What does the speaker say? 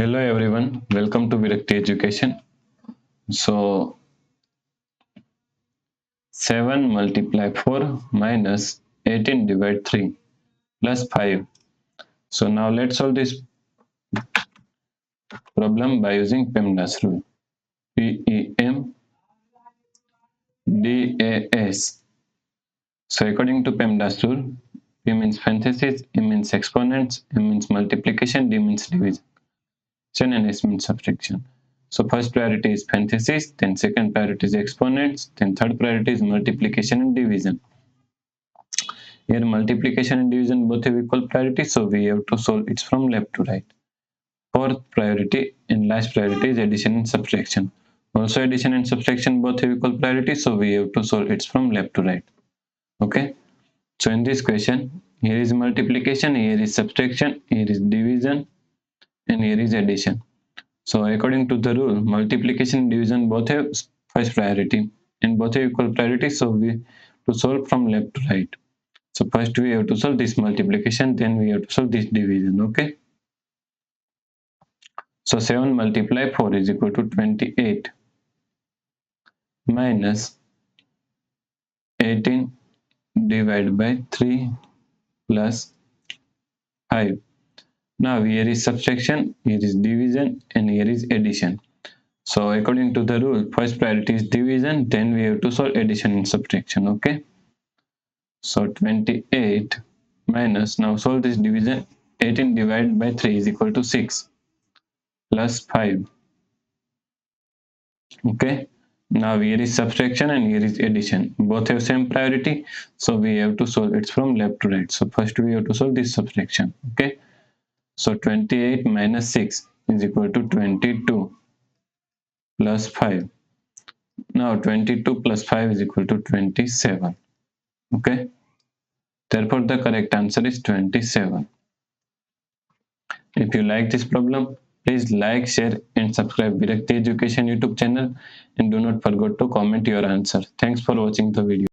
Hello everyone, welcome to Virakti Education. So 7 multiply 4 minus 18 divide 3 plus 5. So now let's solve this problem by using PEMDAS rule. PEMDAS. So according to PEMDAS rule, P means parentheses, E means exponents, M means multiplication, D means division, and S means subtraction. So first priority is parentheses, then second priority is exponents, then third priority is multiplication and division. Here multiplication and division both have equal priority, so we have to solve it from left to right. Fourth priority and last priority is addition and subtraction. Also addition and subtraction both have equal priority, so we have to solve it from left to right. Okay. So in this question, here is multiplication, here is subtraction, here is division, and here is addition. So according to the rule, multiplication and division both have first priority and both have equal priority, so we to solve from left to right. So first we have to solve this multiplication, then we have to solve this division. Okay. So 7 multiply 4 is equal to 28 minus 18 divided by 3 plus 5. Now here is subtraction, here is division, and here is addition. So according to the rule, first priority is division, then we have to solve addition and subtraction. Okay. So 28 minus, now solve this division, 18 divided by 3 is equal to 6 plus 5. Okay. Now here is subtraction and here is addition. Both have same priority, so we have to solve it from left to right. So first we have to solve this subtraction. Okay. So 28 minus 6 is equal to 22 plus 5. Now 22 plus 5 is equal to 27. Okay. Therefore the correct answer is 27. If you like this problem, please like, share and subscribe Virakti Education YouTube channel, and do not forget to comment your answer. Thanks for watching the video.